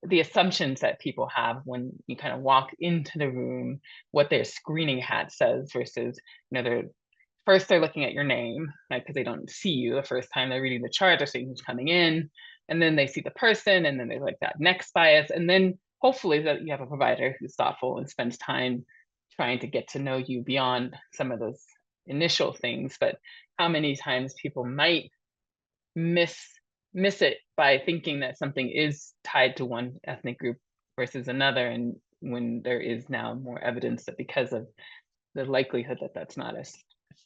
the assumptions that people have when you kind of walk into the room, what their screening hat says versus, they're looking at your name, right? Because they don't see you the first time they're reading the chart or seeing who's coming in. And then they see the person, and then there's like that next bias. And then hopefully that you have a provider who's thoughtful and spends time trying to get to know you beyond some of those initial things, but how many times people might miss it by thinking that something is tied to one ethnic group versus another, and when there is now more evidence that because of the likelihood that that's not as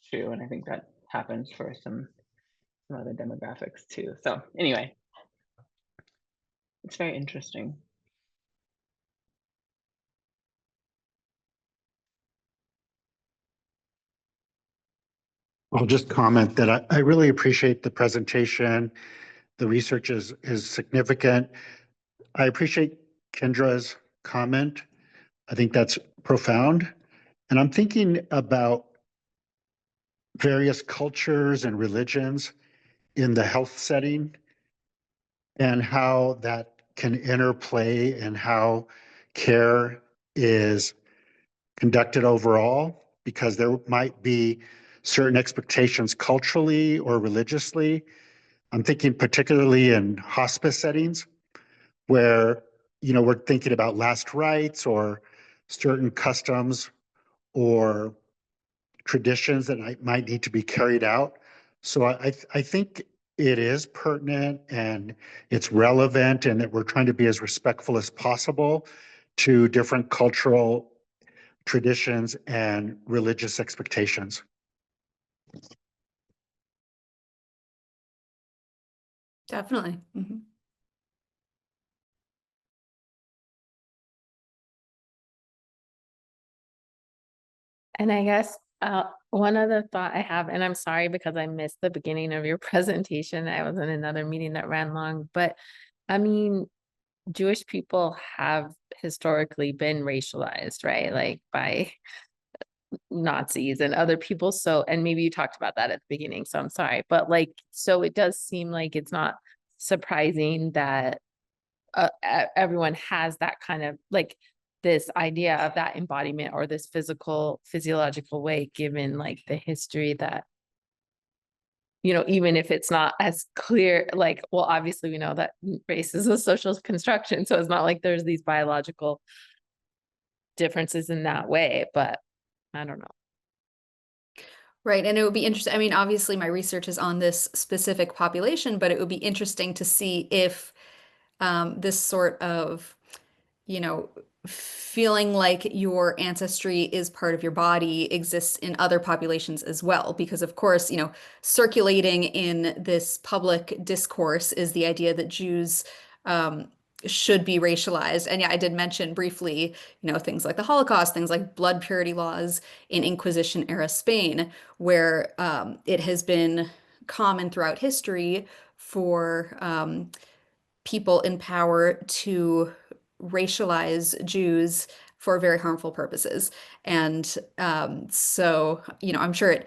true. And I think that happens for some other demographics too. So anyway, it's very interesting. I'll just comment that I really appreciate the presentation. The research is significant. I appreciate Kendra's comment. I think that's profound. And I'm thinking about various cultures and religions in the health setting and how that can interplay and how care is conducted overall, because there might be certain expectations culturally or religiously. I'm thinking particularly in hospice settings where, we're thinking about last rites or certain customs or traditions that might need to be carried out. So I think it is pertinent and it's relevant, and that we're trying to be as respectful as possible to different cultural traditions and religious expectations. Definitely. And I guess one other thought I have, and I'm sorry because I missed the beginning of your presentation. I was in another meeting that ran long, but I mean, Jewish people have historically been racialized, right? Like by Nazis and other people. So, and maybe you talked about that at the beginning, so I'm sorry, but like, so it does seem like it's not surprising that everyone has that kind of like this idea of that embodiment or this physiological way, given like the history that, even if it's not as clear, like, well, obviously we know that race is a social construction, so it's not like there's these biological differences in that way, but I don't know. Right. And it would be interesting. I mean, obviously my research is on this specific population, but it would be interesting to see if this sort of, feeling like your ancestry is part of your body exists in other populations as well. Because of course, circulating in this public discourse is the idea that Jews should be racialized. And yeah, I did mention briefly, things like the Holocaust, things like blood purity laws in Inquisition era Spain, where it has been common throughout history for people in power to racialize Jews for very harmful purposes. And so, I'm sure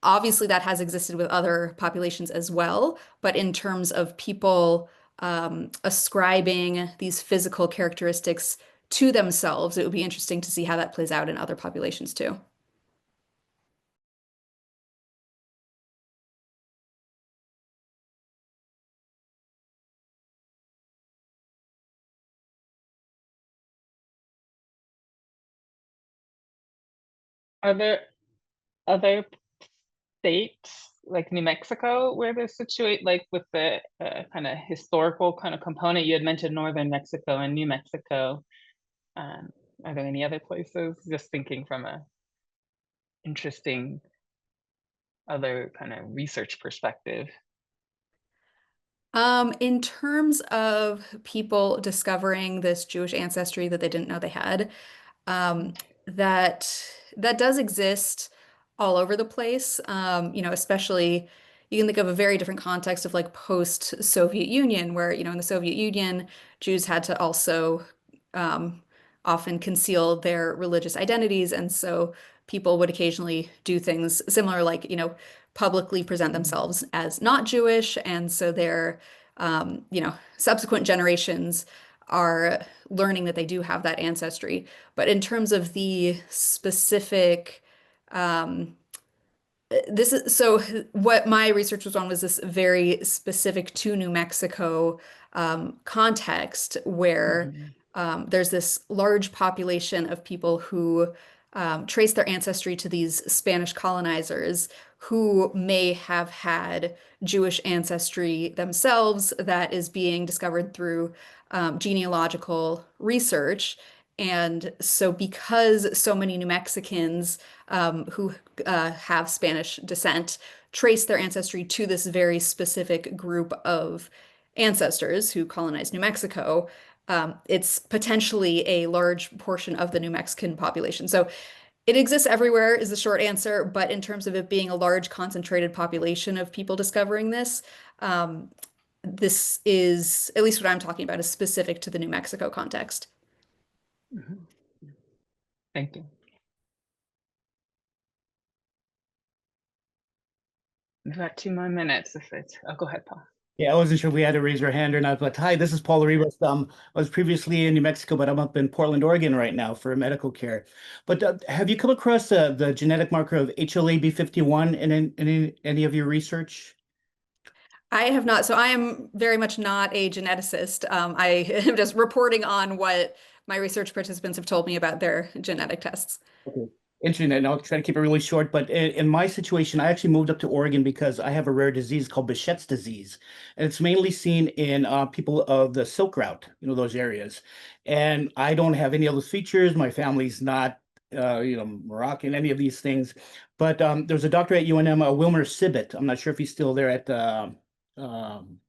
obviously that has existed with other populations as well, but in terms of people ascribing these physical characteristics to themselves, it would be interesting to see how that plays out in other populations too. Are there other states like New Mexico where they're situated, like with the kind of historical kind of component? You had mentioned northern Mexico and New Mexico. Are there any other places? Just thinking from a interesting other kind of research perspective. In terms of people discovering this Jewish ancestry that they didn't know they had, that does exist all over the place. Especially you can think of a very different context of like post-Soviet Union, where, in the Soviet Union, Jews had to also often conceal their religious identities. And so people would occasionally do things similar, like, publicly present themselves as not Jewish. And so their, subsequent generations are learning that they do have that ancestry. But in terms of the specific, so what my research was on was this very specific to New Mexico context where there's this large population of people who trace their ancestry to these Spanish colonizers who may have had Jewish ancestry themselves that is being discovered through genealogical research. And so because so many New Mexicans who have Spanish descent trace their ancestry to this very specific group of ancestors who colonized New Mexico, it's potentially a large portion of the New Mexican population. So it exists everywhere is the short answer, but in terms of it being a large concentrated population of people discovering this, this is, at least what I'm talking about, is specific to the New Mexico context. Thank you. We've got 2 more minutes if it's, oh, go ahead, Paul. Yeah, I wasn't sure if we had to raise our hand or not, but hi, this is Paul Arribas. I was previously in New Mexico, but I'm up in Portland, Oregon right now for medical care. But have you come across the genetic marker of HLA-B51 in any of your research? I have not. So I am very much not a geneticist. I am just reporting on what my research participants have told me about their genetic tests. Okay. Interesting, and I'll try to keep it really short, but in my situation, I actually moved up to Oregon because I have a rare disease called Behçet's disease, and it's mainly seen in people of the Silk Route, those areas. And I don't have any of those features. My family's not, Moroccan, any of these things. But there's a doctor at UNM, Wilmer Sibbitt. I'm not sure if he's still there at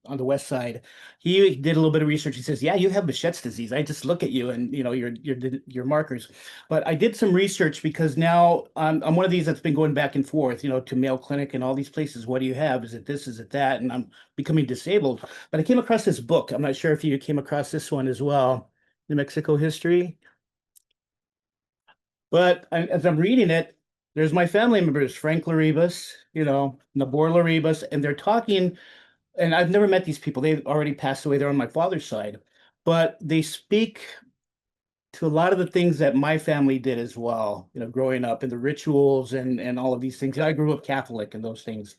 on the west side. He did a little bit of research. He says, yeah, you have Behçet's disease. I just look at you and your markers. But I did some research because now I'm one of these that's been going back and forth, to Mayo Clinic and all these places. What do you have? Is it this? Is it that? And I'm becoming disabled. But I came across this book. I'm not sure if you came across this one as well, New Mexico History. But as I'm reading it, there's my family members, Frank Laribas, Nabor Laribas, and they're talking. And I've never met these people. They've already passed away. They're on my father's side. But they speak to a lot of the things that my family did as well, growing up, and the rituals and all of these things. I grew up Catholic and those things.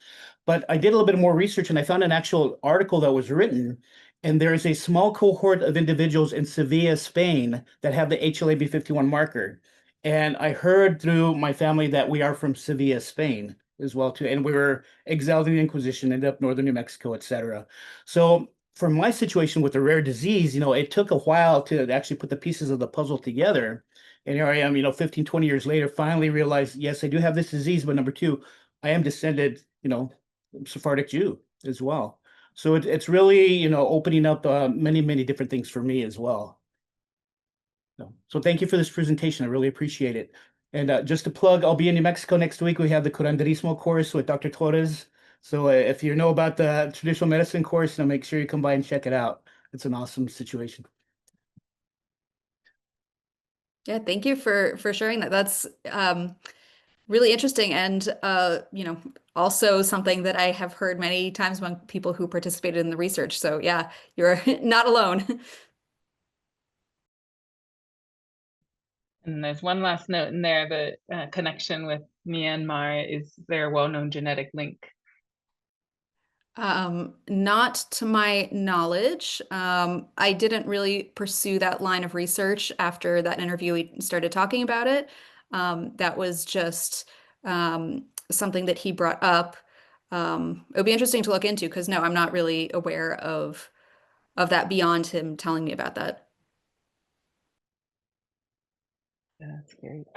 But I did a little bit more research and I found an actual article that was written. And there is a small cohort of individuals in Sevilla, Spain, that have the HLA-B51 marker. And I heard through my family that we are from Sevilla, Spain as well too, and we were exiled in the Inquisition, ended up northern New Mexico, etc. So for my situation with a rare disease, it took a while to actually put the pieces of the puzzle together. And here I am, 15, 20 years later, finally realized, yes, I do have this disease, but number two, I am descended, Sephardic Jew as well. So it's really, opening up many, many different things for me as well. So thank you for this presentation. I really appreciate it. And just to plug, I'll be in New Mexico next week. We have the Curanderismo course with Dr. Torres. So if you know about the traditional medicine course, make sure you come by and check it out. It's an awesome situation. Yeah, thank you for sharing that. That's really interesting, and also something that I have heard many times among people who participated in the research. So yeah, you're not alone. And there's one last note in there, the connection with Myanmar. Is there a well-known genetic link? Not to my knowledge. I didn't really pursue that line of research after that interview. We started talking about it. That was just something that he brought up. It would be interesting to look into because no, I'm not really aware of that beyond him telling me about that. That's great.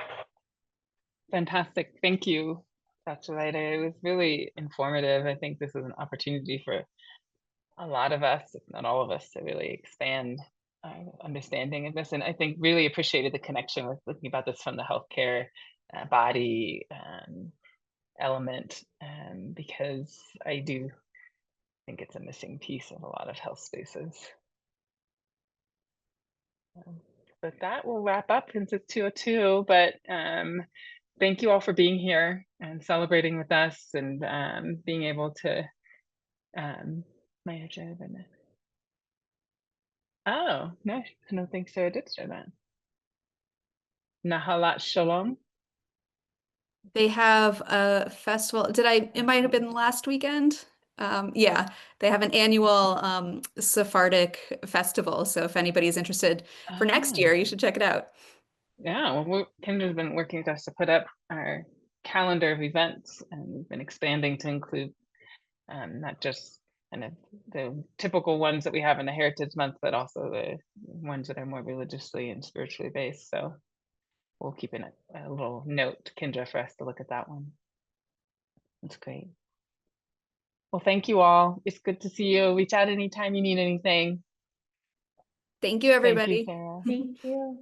Fantastic. Thank you, Dr. Leiter. It was really informative. I think this is an opportunity for a lot of us, if not all of us, to really expand our understanding of this. And I think really appreciated the connection with looking about this from the healthcare body element, because I do think it's a missing piece of a lot of health spaces. But that will wrap up since it's 2:02. But thank you all for being here and celebrating with us and being able to. Oh no, I don't think Sarah did share that. Nahalat Shalom. They have a festival. It might have been last weekend. Yeah, they have an annual Sephardic festival. So if anybody's interested for next year, you should check it out. Yeah, well, Kendra's been working with us to put up our calendar of events, and we've been expanding to include not just kind of the typical ones that we have in the Heritage Month, but also the ones that are more religiously and spiritually based. So we'll keep in a little note, Kendra, for us to look at that one. That's great. Well, thank you all. It's good to see you. Reach out anytime you need anything. Thank you, everybody. Thank you, Sarah. Thank you.